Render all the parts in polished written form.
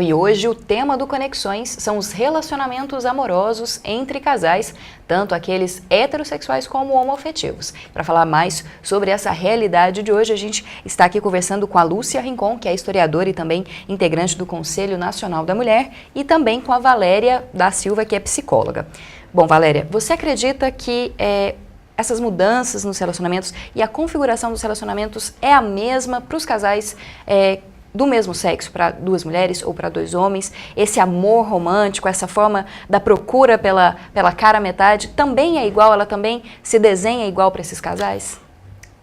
E hoje o tema do Conexões são os relacionamentos amorosos entre casais, tanto aqueles heterossexuais como homoafetivos. Para falar mais sobre essa realidade de hoje, a gente está aqui conversando com a Lúcia Rincon, que é historiadora e também integrante do Conselho Nacional da Mulher, e também com a Valéria da Silva, que é psicóloga. Bom, Valéria, você acredita que essas mudanças nos relacionamentos e a configuração dos relacionamentos é a mesma para os casais do mesmo sexo, para duas mulheres ou para dois homens? Esse amor romântico, essa forma da procura pela cara metade, também é igual? Ela também se desenha igual para esses casais?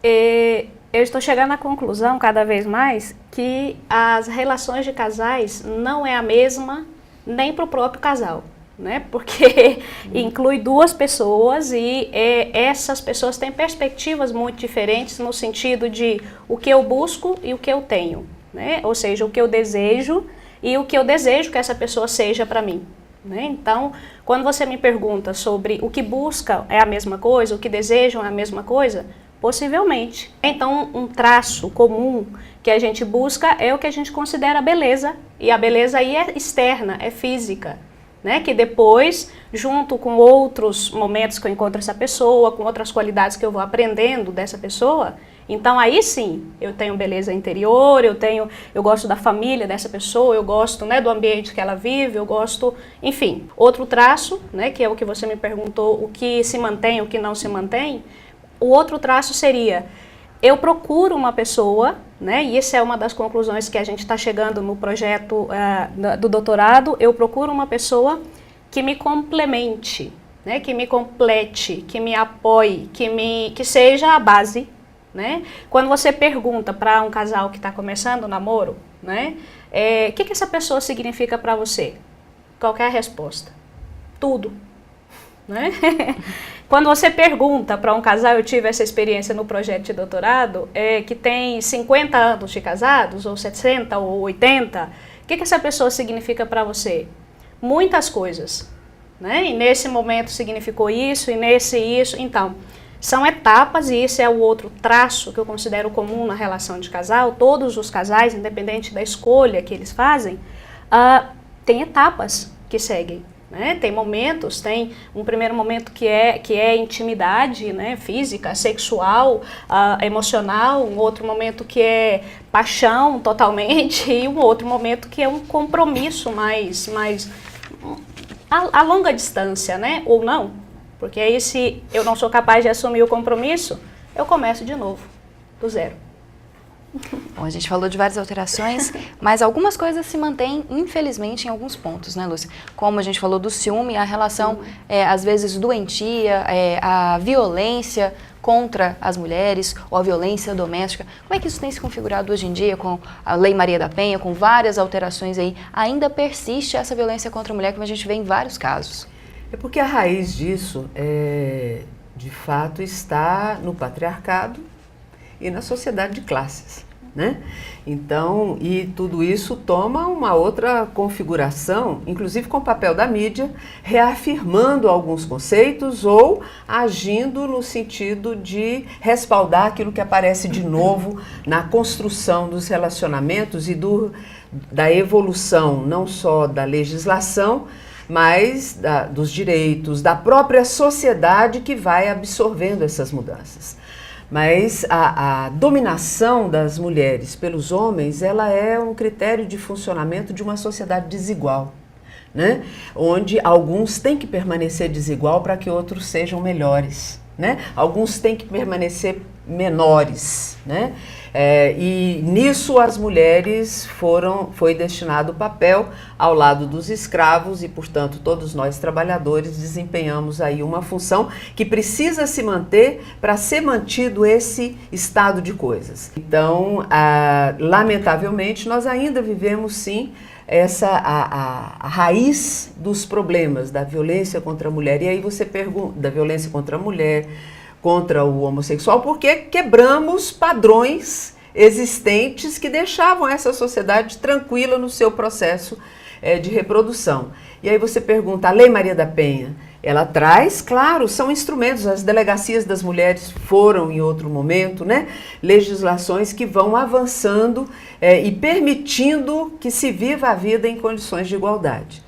Eu estou chegando à conclusão, cada vez mais, que as relações de casais não é a mesma nem para o próprio casal, né? Porque inclui duas pessoas e essas pessoas têm perspectivas muito diferentes no sentido de o que eu busco e o que eu tenho, né? Ou seja, o que eu desejo e o que eu desejo que essa pessoa seja para mim, né? Então, quando você me pergunta sobre o que busca é a mesma coisa, o que desejam é a mesma coisa, possivelmente. Então, um traço comum que a gente busca é o que a gente considera beleza, e a beleza aí é externa, é física, né? Que depois, junto com outros momentos que eu encontro essa pessoa, com outras qualidades que eu vou aprendendo dessa pessoa, então aí sim, eu tenho beleza interior, eu gosto da família dessa pessoa, eu gosto, né, do ambiente que ela vive, eu gosto, enfim. Outro traço, né, que é o que você me perguntou, o que se mantém, o que não se mantém, o outro traço seria, eu procuro uma pessoa, né, e essa é uma das conclusões que a gente está chegando no projeto do doutorado, eu procuro uma pessoa que me complemente, né, que me complete, que me apoie, que seja a base, né? Quando você pergunta para um casal que está começando o namoro, né, o que essa pessoa significa para você? Qual é a resposta? Tudo. Né? Quando você pergunta para um casal, eu tive essa experiência no projeto de doutorado, que tem 50 anos de casados, ou 60, ou 80, o que essa pessoa significa para você? Muitas coisas, né? E nesse momento significou isso, e nesse isso, então, são etapas, e esse é o outro traço que eu considero comum na relação de casal. Todos os casais, independente da escolha que eles fazem, tem etapas que seguem. Né? Tem momentos, tem um primeiro momento que é intimidade, né? Física, sexual, emocional, um outro momento que é paixão totalmente, e um outro momento que é um compromisso mais a longa distância, né? Ou não, porque aí se eu não sou capaz de assumir o compromisso, eu começo de novo, do zero. Bom, a gente falou de várias alterações, mas algumas coisas se mantêm, infelizmente, em alguns pontos, né, Lúcia? Como a gente falou do ciúme, a relação, às vezes, doentia, a violência contra as mulheres, ou a violência doméstica. Como é que isso tem se configurado hoje em dia com a Lei Maria da Penha, com várias alterações aí? Ainda persiste essa violência contra a mulher, como a gente vê em vários casos? É porque a raiz disso, de fato, está no patriarcado e na sociedade de classes, né? Então, e tudo isso toma uma outra configuração, inclusive com o papel da mídia, reafirmando alguns conceitos ou agindo no sentido de respaldar aquilo que aparece de novo na construção dos relacionamentos e da evolução, não só da legislação, mas dos direitos, da própria sociedade que vai absorvendo essas mudanças. Mas a dominação das mulheres pelos homens, ela é um critério de funcionamento de uma sociedade desigual, né? Onde alguns têm que permanecer desigual para que outros sejam melhores, né? Alguns têm que permanecer menores, né? E nisso as mulheres foi destinado o papel ao lado dos escravos e, portanto, todos nós trabalhadores desempenhamos aí uma função que precisa se manter para ser mantido esse estado de coisas. Então, lamentavelmente, nós ainda vivemos sim a raiz dos problemas da violência contra a mulher. E aí você pergunta, da violência contra a mulher, contra o homossexual, porque quebramos padrões existentes que deixavam essa sociedade tranquila no seu processo de reprodução. E aí você pergunta, a Lei Maria da Penha, Ela traz, claro, são instrumentos, as delegacias das mulheres foram em outro momento, né? Legislações que vão avançando e permitindo que se viva a vida em condições de igualdade.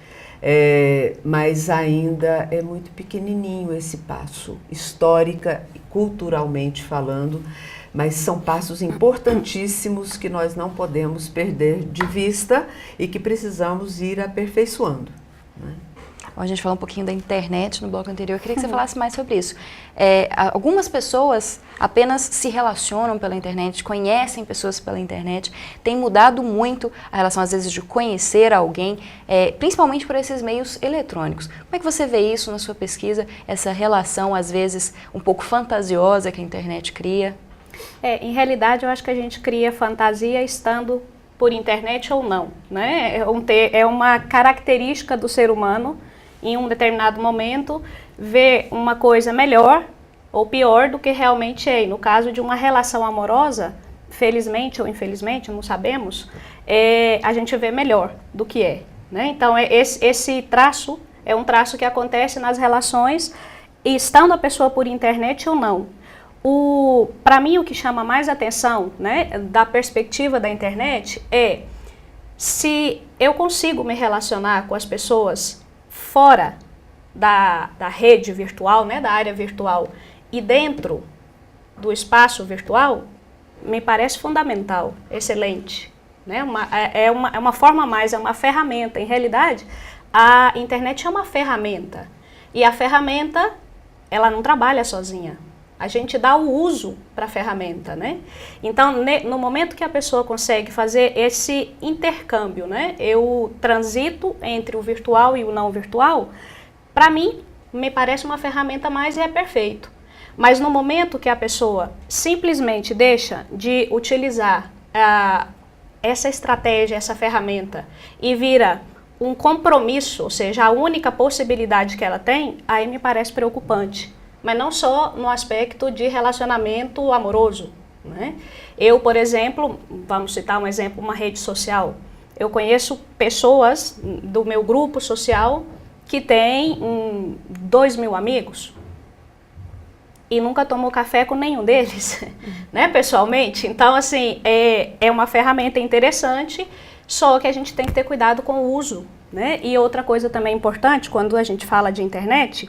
Mas ainda é muito pequenininho esse passo, histórica e culturalmente falando, mas são passos importantíssimos que nós não podemos perder de vista e que precisamos ir aperfeiçoando, né? Bom, a gente falou um pouquinho da internet no bloco anterior, eu queria que você falasse mais sobre isso. Algumas pessoas apenas se relacionam pela internet, conhecem pessoas pela internet, tem mudado muito a relação, às vezes, de conhecer alguém, principalmente por esses meios eletrônicos. Como é que você vê isso na sua pesquisa, essa relação, às vezes, um pouco fantasiosa que a internet cria? Em realidade, eu acho que a gente cria fantasia estando por internet ou não, né? É uma característica do ser humano, em um determinado momento, ver uma coisa melhor ou pior do que realmente é. E no caso de uma relação amorosa, felizmente ou infelizmente, não sabemos, a gente vê melhor do que é, né? Então, esse traço é um traço que acontece nas relações, estando a pessoa por internet ou não. Para mim, o que chama mais atenção, né, da perspectiva da internet é se eu consigo me relacionar com as pessoas fora da rede virtual, né, da área virtual, e dentro do espaço virtual, me parece fundamental, excelente, né? É uma forma a mais, é uma ferramenta. Em realidade, a internet é uma ferramenta, e a ferramenta, ela não trabalha sozinha. A gente dá o uso para a ferramenta, né? Então, no momento que a pessoa consegue fazer esse intercâmbio, né? Eu transito entre o virtual e o não virtual, para mim, me parece uma ferramenta a mais e é perfeito. Mas no momento que a pessoa simplesmente deixa de utilizar essa estratégia, essa ferramenta, e vira um compromisso, ou seja, a única possibilidade que ela tem, aí me parece preocupante. Mas não só no aspecto de relacionamento amoroso, né? Eu, por exemplo, vamos citar um exemplo, uma rede social. Eu conheço pessoas do meu grupo social que tem 2.000 amigos e nunca tomou café com nenhum deles, né, pessoalmente. Então, assim, é uma ferramenta interessante, só que a gente tem que ter cuidado com o uso, né? E outra coisa também importante, quando a gente fala de internet,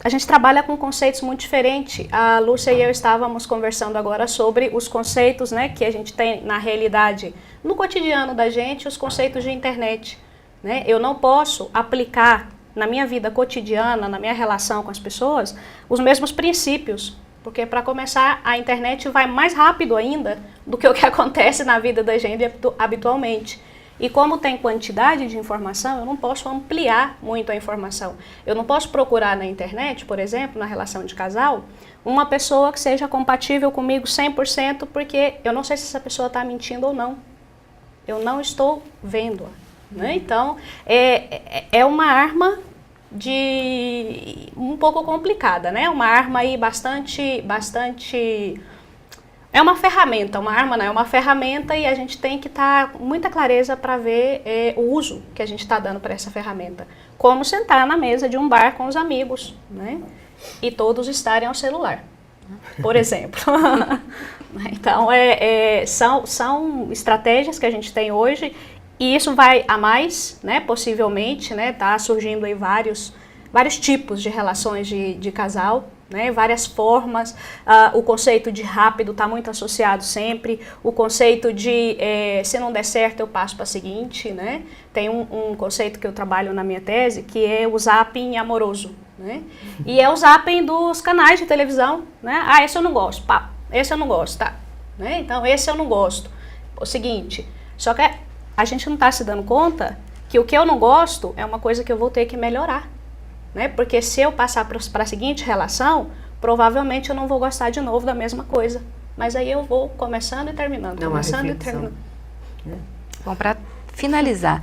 a gente trabalha com conceitos muito diferentes. A Lúcia e eu estávamos conversando agora sobre os conceitos, né, que a gente tem na realidade, no cotidiano da gente, os conceitos de internet, né? Eu não posso aplicar na minha vida cotidiana, na minha relação com as pessoas, os mesmos princípios, porque para começar, a internet vai mais rápido ainda do que o que acontece na vida da gente habitualmente. E como tem quantidade de informação, eu não posso ampliar muito a informação. Eu não posso procurar na internet, por exemplo, na relação de casal, uma pessoa que seja compatível comigo 100%, porque eu não sei se essa pessoa está mentindo ou não. Eu não estou vendo-a, né? Então, é uma arma um pouco complicada, né? Uma arma aí bastante é uma ferramenta, uma arma não, é uma ferramenta e a gente tem que estar com muita clareza para ver o uso que a gente está dando para essa ferramenta. Como sentar na mesa de um bar com os amigos, né? E todos estarem ao celular, por exemplo. Então, são estratégias que a gente tem hoje e isso vai a mais, né? Possivelmente, né? Tá surgindo aí vários tipos de relações de casal, né, várias formas. O conceito de rápido está muito associado sempre, o conceito de se não der certo eu passo para a seguinte, né? Tem um conceito que eu trabalho na minha tese que é o zapping amoroso, né? E é o zapping dos canais de televisão, né? Esse eu não gosto, pá, esse eu não gosto, tá? Né? Então esse eu não gosto. O seguinte, só que a gente não está se dando conta que o que eu não gosto é uma coisa que eu vou ter que melhorar. Né? Porque se eu passar para a seguinte relação, provavelmente eu não vou gostar de novo da mesma coisa. Mas aí eu vou começando e terminando, começando e terminando. Bom, para finalizar,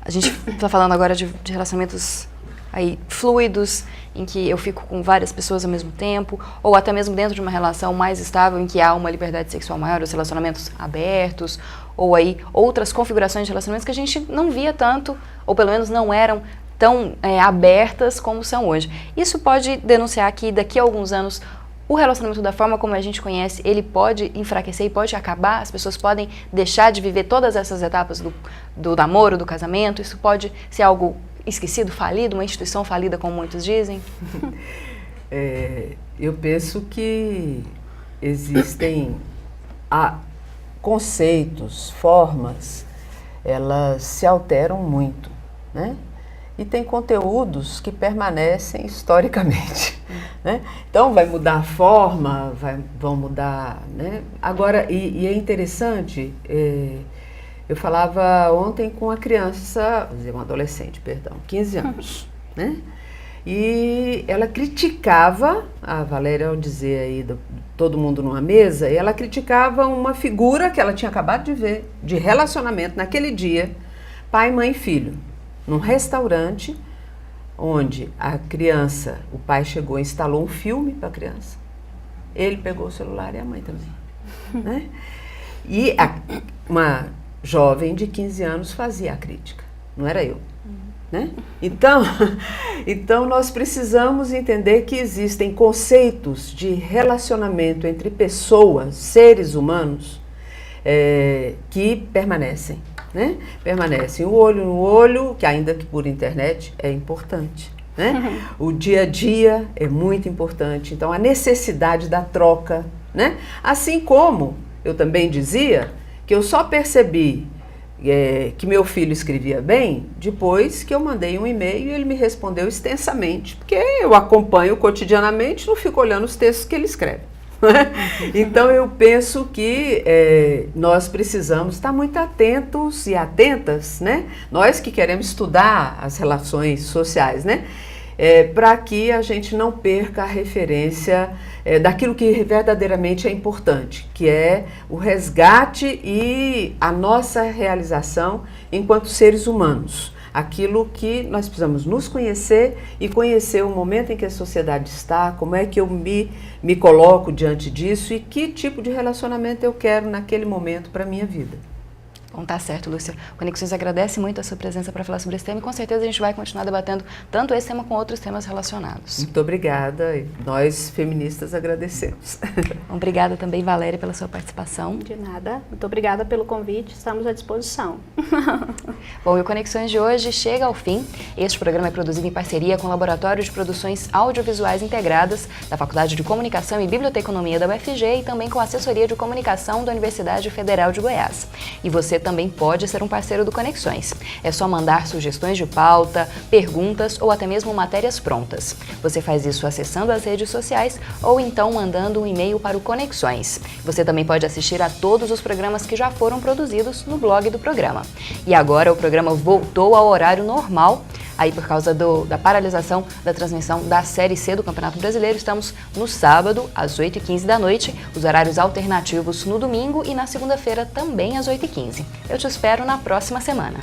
a gente está falando agora de relacionamentos aí fluidos, em que eu fico com várias pessoas ao mesmo tempo, ou até mesmo dentro de uma relação mais estável, em que há uma liberdade sexual maior, os relacionamentos abertos, ou aí outras configurações de relacionamentos que a gente não via tanto, ou pelo menos não eram tão abertas como são hoje. Isso pode denunciar que daqui a alguns anos o relacionamento da forma como a gente conhece, ele pode enfraquecer e pode acabar, as pessoas podem deixar de viver todas essas etapas do namoro, do casamento, isso pode ser algo esquecido, falido, uma instituição falida, como muitos dizem? Eu penso que existem conceitos, formas, elas se alteram muito, né? E tem conteúdos que permanecem historicamente, né? Então vai mudar a forma, vão mudar, né? Agora, e é interessante, eu falava ontem com uma criança, vou dizer, uma adolescente, perdão, 15 anos, né? E ela criticava, a Valéria, ao dizer aí, todo mundo numa mesa, e ela criticava uma figura que ela tinha acabado de ver, de relacionamento naquele dia, pai, mãe e filho. Num restaurante onde a criança, o pai chegou e instalou um filme para a criança. Ele pegou o celular e a mãe também. Né? E uma jovem de 15 anos fazia a crítica, não era eu. Né? Então nós precisamos entender que existem conceitos de relacionamento entre pessoas, seres humanos, que permanecem. Né? Permanecem o olho no olho, que ainda que por internet é importante. Né? O dia a dia é muito importante, então a necessidade da troca. Né? Assim como eu também dizia que eu só percebi que meu filho escrevia bem depois que eu mandei um e-mail e ele me respondeu extensamente, porque eu acompanho cotidianamente, não fico olhando os textos que ele escreve. Então eu penso que nós precisamos estar muito atentos e atentas, né? Nós que queremos estudar as relações sociais, né? Para que a gente não perca a referência daquilo que verdadeiramente é importante, que é o resgate e a nossa realização enquanto seres humanos. Aquilo que nós precisamos nos conhecer e conhecer o momento em que a sociedade está, como é que eu me coloco diante disso e que tipo de relacionamento eu quero naquele momento para a minha vida. Bom, tá certo, Lúcia. Conexões agradece muito a sua presença para falar sobre esse tema e com certeza a gente vai continuar debatendo tanto esse tema como outros temas relacionados. Muito obrigada. Nós, feministas, agradecemos. Obrigada também, Valéria, pela sua participação. De nada. Muito obrigada pelo convite. Estamos à disposição. Bom, e o Conexões de hoje chega ao fim. Este programa é produzido em parceria com o Laboratório de Produções Audiovisuais Integradas da Faculdade de Comunicação e Biblioteconomia da UFG e também com a Assessoria de Comunicação da Universidade Federal de Goiás. E você também pode ser um parceiro do Conexões. É só mandar sugestões de pauta, perguntas ou até mesmo matérias prontas. Você faz isso acessando as redes sociais ou então mandando um e-mail para o Conexões. Você também pode assistir a todos os programas que já foram produzidos no blog do programa. E agora o programa voltou ao horário normal. Aí, por causa da paralisação da transmissão da Série C do Campeonato Brasileiro, estamos no sábado, às 8h15 da noite, os horários alternativos no domingo e na segunda-feira também às 8h15. Eu te espero na próxima semana.